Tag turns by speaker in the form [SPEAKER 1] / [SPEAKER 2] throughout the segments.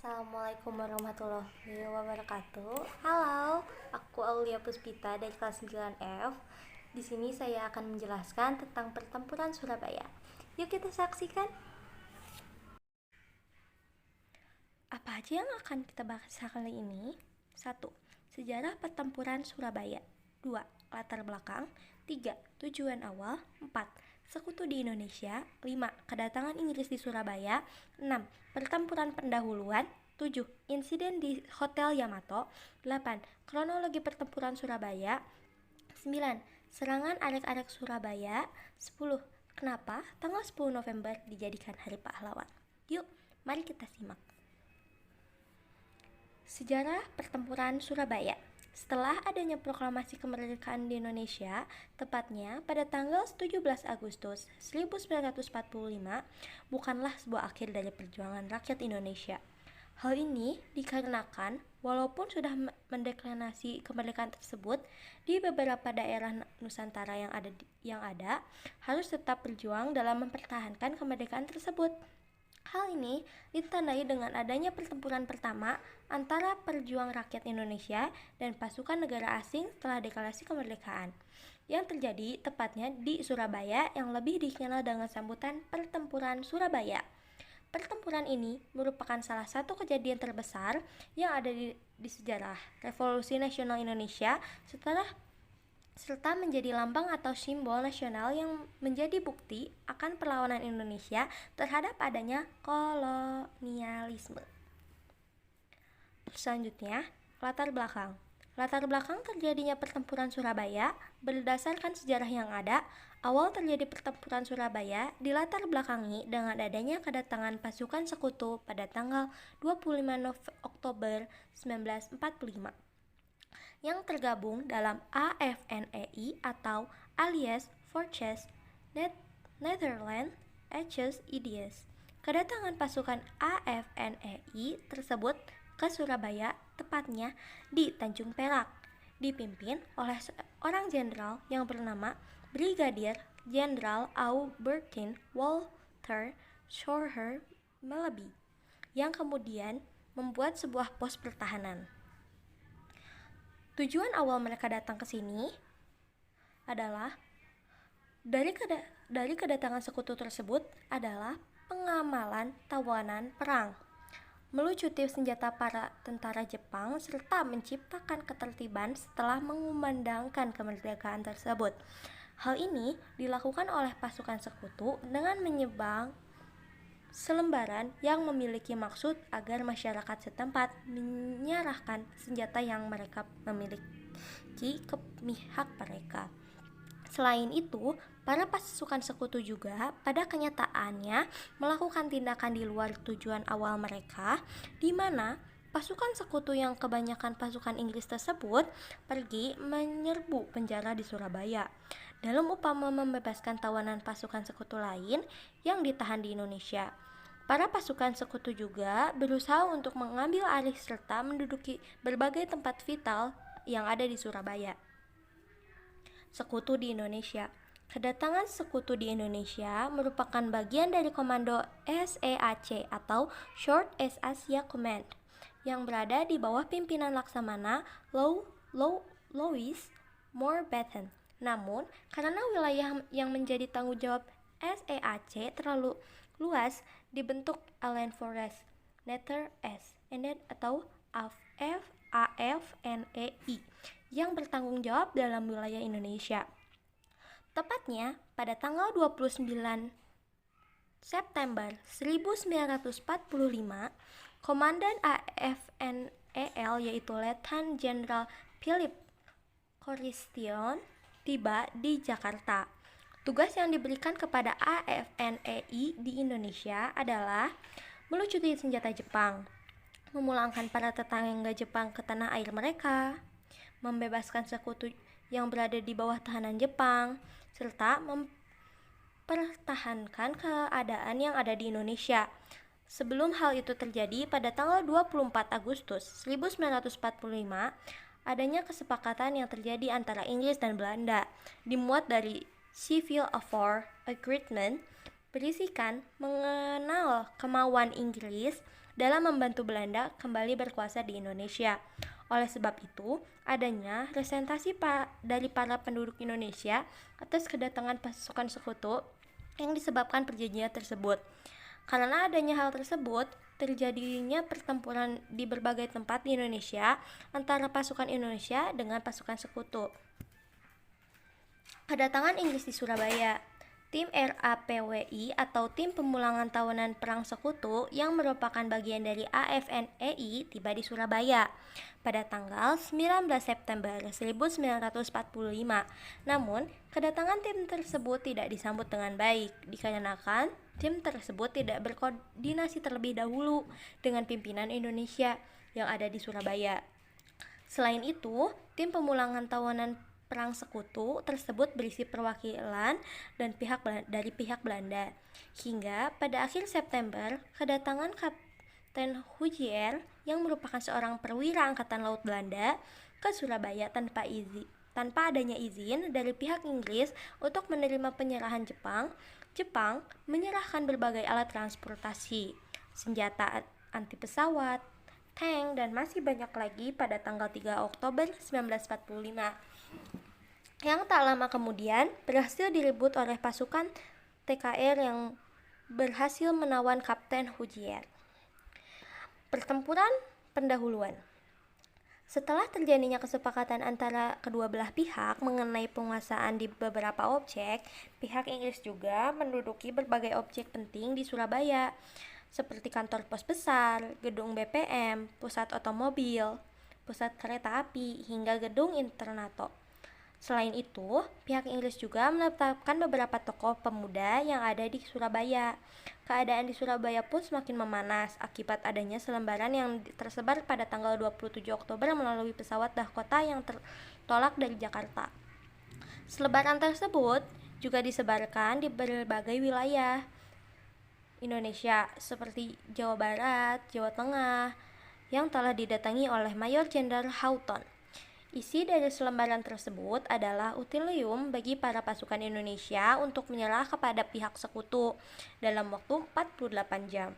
[SPEAKER 1] Assalamualaikum warahmatullahi wabarakatuh. Halo, aku Aulia Puspita dari kelas 9F. Di sini saya akan menjelaskan tentang pertempuran Surabaya. Yuk kita saksikan. Apa aja yang akan kita bahas kali ini? 1. Sejarah pertempuran Surabaya. 2. Latar belakang. 3. Tujuan awal. 4. Sekutu di Indonesia. 5. Kedatangan Inggris di Surabaya. 6. Pertempuran pendahuluan. 7. Insiden di Hotel Yamato. 8. Kronologi pertempuran Surabaya. 9. Serangan arek-arek Surabaya. 10. Kenapa tanggal 10 November dijadikan Hari Pahlawan? Yuk, mari kita simak. Sejarah pertempuran Surabaya. Setelah adanya proklamasi kemerdekaan di Indonesia, tepatnya pada tanggal 17 Agustus 1945, bukanlah sebuah akhir dari perjuangan rakyat Indonesia. Hal ini dikarenakan walaupun sudah mendeklarasi kemerdekaan tersebut, di beberapa daerah Nusantara yang ada harus tetap berjuang dalam mempertahankan kemerdekaan tersebut. Hal ini ditandai dengan adanya pertempuran pertama antara pejuang rakyat Indonesia dan pasukan negara asing setelah deklarasi kemerdekaan, yang terjadi tepatnya di Surabaya yang lebih dikenal dengan sebutan Pertempuran Surabaya. Pertempuran ini merupakan salah satu kejadian terbesar yang ada di sejarah Revolusi Nasional Indonesia serta menjadi lambang atau simbol nasional yang menjadi bukti akan perlawanan Indonesia terhadap adanya kolonialisme. Selanjutnya, latar belakang. Latar belakang terjadinya pertempuran Surabaya berdasarkan sejarah yang ada. Awal terjadi pertempuran Surabaya dilatar belakangi dengan adanya kedatangan pasukan sekutu pada tanggal 25 Oktober 1945 yang tergabung dalam AFNEI atau Allies Forces Netherlands Indies. Kedatangan pasukan AFNEI tersebut ke Surabaya, tepatnya di Tanjung Perak, dipimpin oleh seorang jenderal yang bernama Brigadier Jenderal Aubertin Walter Schorrer Meleby, yang kemudian membuat sebuah pos pertahanan. Tujuan awal mereka datang ke sini adalah dari kedatangan sekutu tersebut adalah pengamalan tawanan perang, melucuti senjata para tentara Jepang serta menciptakan ketertiban setelah mengumandangkan kemerdekaan tersebut. Hal ini dilakukan oleh pasukan sekutu dengan menyebang selembaran yang memiliki maksud agar masyarakat setempat menyerahkan senjata yang mereka memiliki ke pihak mereka. Selain itu, para pasukan sekutu juga pada kenyataannya melakukan tindakan di luar tujuan awal mereka, di mana pasukan sekutu yang kebanyakan pasukan Inggris tersebut pergi menyerbu penjara di Surabaya dalam upaya membebaskan tawanan pasukan sekutu lain yang ditahan di Indonesia. Para pasukan sekutu juga berusaha untuk mengambil alih serta menduduki berbagai tempat vital yang ada di Surabaya. Sekutu di Indonesia. Kedatangan sekutu di Indonesia merupakan bagian dari Komando SEAC atau Short East Asia Command yang berada di bawah pimpinan Laksamana Louis Mountbatten. Namun, karena wilayah yang menjadi tanggung jawab SEAC terlalu luas, dibentuk Allied Forces Netherlands atau AFNEI yang bertanggung jawab dalam wilayah Indonesia. Tepatnya pada tanggal 29 September 1945, Komandan AFNEL yaitu Letnan Jenderal Philip Corristion tiba di Jakarta. Tugas yang diberikan kepada AFNEI di Indonesia adalah melucuti senjata Jepang, memulangkan para tetangga Jepang ke tanah air mereka, membebaskan sekutu yang berada di bawah tahanan Jepang, serta mempertahankan keadaan yang ada di Indonesia. Sebelum hal itu terjadi, pada tanggal 24 Agustus 1945, adanya kesepakatan yang terjadi antara Inggris dan Belanda, dimuat dari Civil War Agreement, berisikan mengenal kemauan Inggris dalam membantu Belanda kembali berkuasa di Indonesia. Oleh sebab itu, adanya resentasi dari para penduduk Indonesia atas kedatangan pasukan sekutu yang disebabkan perjanjian tersebut. Karena adanya hal tersebut, terjadinya pertempuran di berbagai tempat di Indonesia antara pasukan Indonesia dengan pasukan sekutu. Kedatangan Inggris di Surabaya. Tim RAPWI atau Tim Pemulangan Tawanan Perang Sekutu yang merupakan bagian dari AFNEI tiba di Surabaya pada tanggal 19 September 1945. Namun, kedatangan tim tersebut tidak disambut dengan baik dikarenakan tim tersebut tidak berkoordinasi terlebih dahulu dengan pimpinan Indonesia yang ada di Surabaya. Selain itu, tim pemulangan tawanan Perang Sekutu tersebut berisi perwakilan dan dari pihak Belanda. Hingga pada akhir September, kedatangan Kapten Hujier yang merupakan seorang perwira Angkatan Laut Belanda ke Surabaya tanpa adanya izin dari pihak Inggris untuk menerima penyerahan Jepang menyerahkan berbagai alat transportasi, senjata anti pesawat, tank, dan masih banyak lagi pada tanggal 3 Oktober 1945. Yang tak lama kemudian berhasil direbut oleh pasukan TKR yang berhasil menawan Kapten Hujier. Pertempuran pendahuluan. Setelah terjadinya kesepakatan antara kedua belah pihak mengenai penguasaan di beberapa objek, pihak Inggris juga menduduki berbagai objek penting di Surabaya, seperti kantor pos besar, gedung BPM, pusat otomobil, pusat kereta api, hingga gedung Internato. Selain itu, pihak Inggris juga menetapkan beberapa tokoh pemuda yang ada di Surabaya. Keadaan di Surabaya pun semakin memanas akibat adanya selembaran yang tersebar pada tanggal 27 Oktober melalui pesawat Dakota yang tertolak dari Jakarta. Selebaran tersebut juga disebarkan di berbagai wilayah Indonesia seperti Jawa Barat, Jawa Tengah, yang telah didatangi oleh Mayor Jenderal Houghton. Isi dari selembaran tersebut adalah ultimatum bagi para pasukan Indonesia untuk menyerah kepada pihak sekutu dalam waktu 48 jam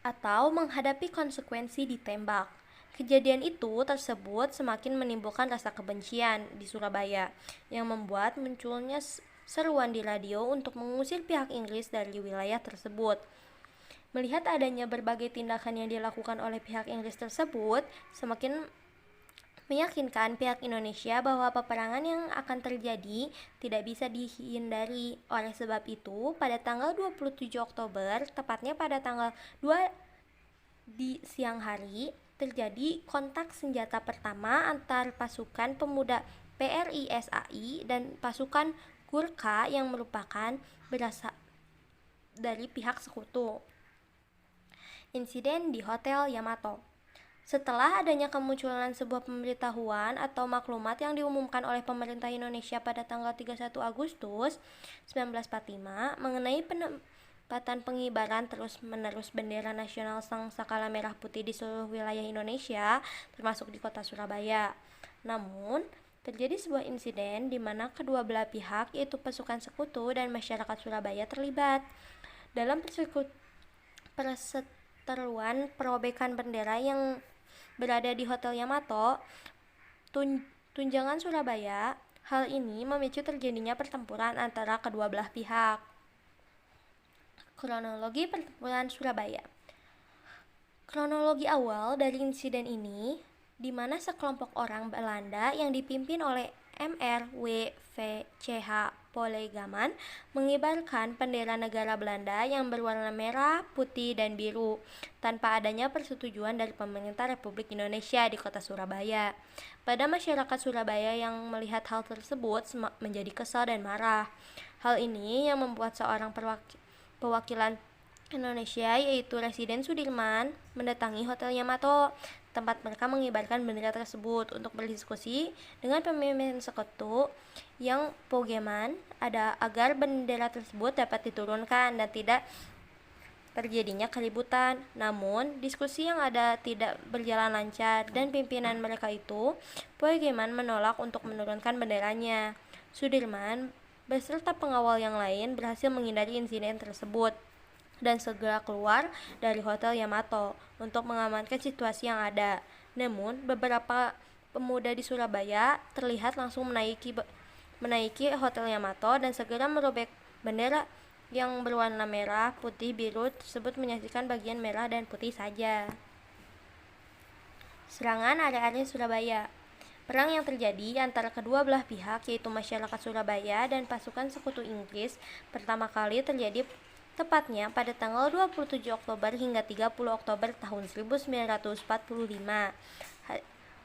[SPEAKER 1] atau menghadapi konsekuensi ditembak. Kejadian tersebut semakin menimbulkan rasa kebencian di Surabaya yang membuat munculnya seruan di radio untuk mengusir pihak Inggris dari wilayah tersebut. Melihat adanya berbagai tindakan yang dilakukan oleh pihak Inggris tersebut, semakin meyakinkan pihak Indonesia bahwa peperangan yang akan terjadi tidak bisa dihindari. Oleh sebab itu, pada tanggal 27 Oktober, tepatnya pada tanggal 2 di siang hari, terjadi kontak senjata pertama antar pasukan pemuda PRISAI dan pasukan Gurkha yang merupakan berasal dari pihak sekutu. Insiden di Hotel Yamato. Setelah adanya kemunculan sebuah pemberitahuan atau maklumat yang diumumkan oleh pemerintah Indonesia pada tanggal 31 Agustus 1945 mengenai penempatan pengibaran terus-menerus bendera nasional Sangkakala Merah Putih di seluruh wilayah Indonesia, termasuk di kota Surabaya. Namun, terjadi sebuah insiden di mana kedua belah pihak, yaitu pasukan sekutu dan masyarakat Surabaya, terlibat dalam perseteruan perobekan bendera yang berada di Hotel Yamato, Tunjangan Surabaya. Hal ini memicu terjadinya pertempuran antara kedua belah pihak. Kronologi pertempuran Surabaya. Kronologi awal dari insiden ini, di mana sekelompok orang Belanda yang dipimpin oleh MRWVCH Polegaman mengibarkan bendera negara Belanda yang berwarna merah, putih, dan biru tanpa adanya persetujuan dari pemerintah Republik Indonesia di kota Surabaya. Pada masyarakat Surabaya yang melihat hal tersebut menjadi kesal dan marah. Hal ini yang membuat seorang perwakilan Indonesia, yaitu Residen Sudirman, mendatangi Hotel Yamato, tempat mereka mengibarkan bendera tersebut untuk berdiskusi dengan pemimpin sekutu yang Pogeman agar bendera tersebut dapat diturunkan dan tidak terjadinya keributan. Namun, diskusi yang ada tidak berjalan lancar dan pimpinan mereka itu, Pogeman, menolak untuk menurunkan benderanya. Sudirman beserta pengawal yang lain berhasil menghindari insiden tersebut. dan segera keluar dari Hotel Yamato untuk mengamankan situasi yang ada. Namun, beberapa pemuda di Surabaya terlihat langsung menaiki Hotel Yamato dan segera merobek bendera yang berwarna merah, putih, biru tersebut menyaksikan bagian merah dan putih saja. Serangan area-area Surabaya. Perang yang terjadi antara kedua belah pihak, yaitu masyarakat Surabaya dan pasukan sekutu Inggris, pertama kali terjadi tepatnya pada tanggal 27 Oktober hingga 30 Oktober tahun 1945.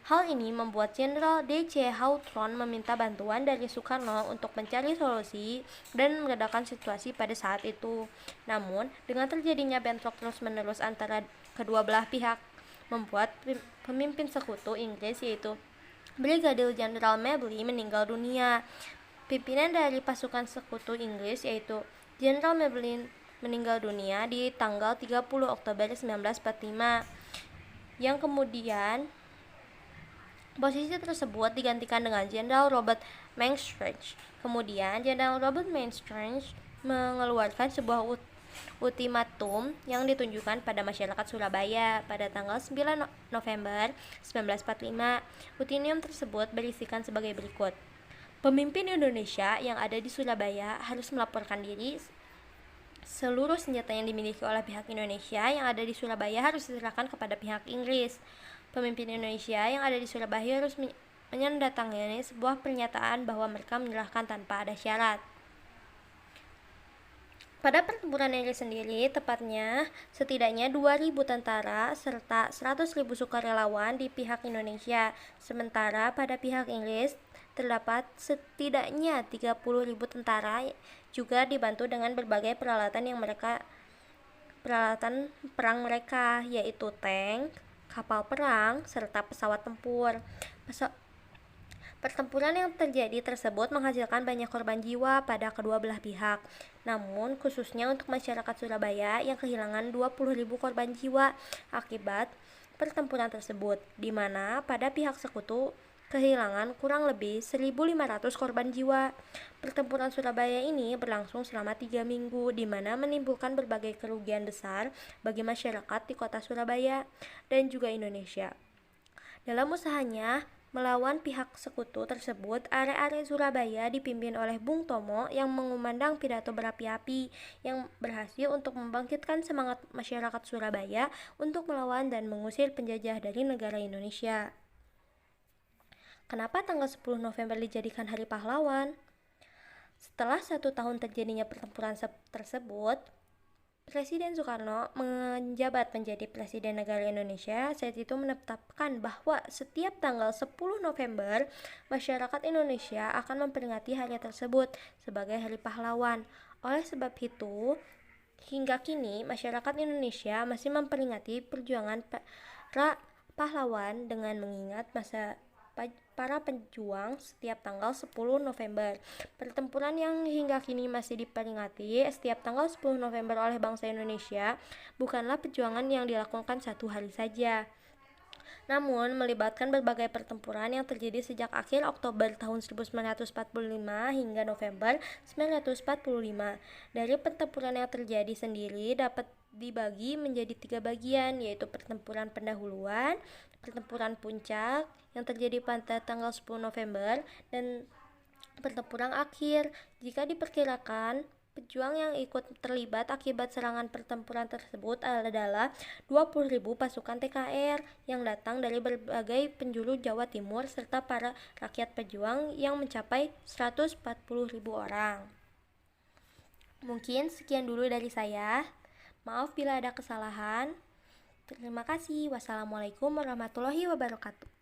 [SPEAKER 1] Hal ini membuat Jenderal D.C. Hawthorne meminta bantuan dari Soekarno untuk mencari solusi dan meredakan situasi pada saat itu. Namun, dengan terjadinya bentrok terus-menerus antara kedua belah pihak, membuat pemimpin sekutu Inggris yaitu Brigadir Jenderal Mabley meninggal dunia. Pimpinan dari pasukan sekutu Inggris yaitu Jenderal Mabley meninggal dunia di tanggal 30 Oktober 1945, yang kemudian posisi tersebut digantikan dengan Jenderal Robert Manstrange. Kemudian Jenderal Robert Manstrange mengeluarkan sebuah ultimatum yang ditunjukkan pada masyarakat Surabaya pada tanggal 9 November 1945. Ultimatum tersebut berisikan sebagai berikut. Pemimpin Indonesia yang ada di Surabaya harus melaporkan diri. Seluruh senjata yang dimiliki oleh pihak Indonesia yang ada di Surabaya harus diserahkan kepada pihak Inggris. Pemimpin Indonesia yang ada di Surabaya harus menandatangani sebuah pernyataan bahwa mereka menyerahkan tanpa ada syarat. Pada pertempuran Inggris sendiri, tepatnya setidaknya 2.000 tentara serta 100.000 sukarelawan di pihak Indonesia. Sementara pada pihak Inggris terdapat setidaknya 30.000 tentara juga dibantu dengan berbagai peralatan perang mereka, yaitu tank, kapal perang, serta pesawat tempur. Pertempuran yang terjadi tersebut menghasilkan banyak korban jiwa pada kedua belah pihak. Namun, khususnya untuk masyarakat Surabaya yang kehilangan 20.000 korban jiwa akibat pertempuran tersebut, di mana pada pihak sekutu kehilangan kurang lebih 1.500 korban jiwa. Pertempuran Surabaya ini berlangsung selama 3 minggu, di mana menimbulkan berbagai kerugian besar bagi masyarakat di kota Surabaya dan juga Indonesia. Dalam usahanya melawan pihak sekutu tersebut, area-area Surabaya dipimpin oleh Bung Tomo yang mengumandang pidato berapi-api yang berhasil untuk membangkitkan semangat masyarakat Surabaya untuk melawan dan mengusir penjajah dari negara Indonesia. Kenapa tanggal 10 November dijadikan Hari Pahlawan? Setelah 1 tahun terjadinya pertempuran tersebut, Presiden Soekarno menjabat menjadi Presiden Negara Indonesia. Saat itu menetapkan bahwa setiap tanggal 10 November masyarakat Indonesia akan memperingati hari tersebut sebagai Hari Pahlawan. Oleh sebab itu, hingga kini masyarakat Indonesia masih memperingati perjuangan para pahlawan dengan mengingat para pejuang setiap tanggal 10 November. Pertempuran yang hingga kini masih diperingati setiap tanggal 10 November oleh bangsa Indonesia bukanlah perjuangan yang dilakukan satu hari saja, namun melibatkan berbagai pertempuran yang terjadi sejak akhir Oktober tahun 1945 hingga November 1945. Dari pertempuran yang terjadi sendiri dapat dibagi menjadi 3 bagian, yaitu pertempuran pendahuluan, pertempuran puncak yang terjadi pada tanggal 10 November, dan pertempuran akhir. Jika diperkirakan, pejuang yang ikut terlibat akibat serangan pertempuran tersebut adalah 20.000 pasukan TKR yang datang dari berbagai penjuru Jawa Timur serta para rakyat pejuang yang mencapai 140.000 orang. Mungkin sekian dulu dari saya. Maaf bila ada kesalahan. Terima kasih. Wassalamualaikum warahmatullahi wabarakatuh.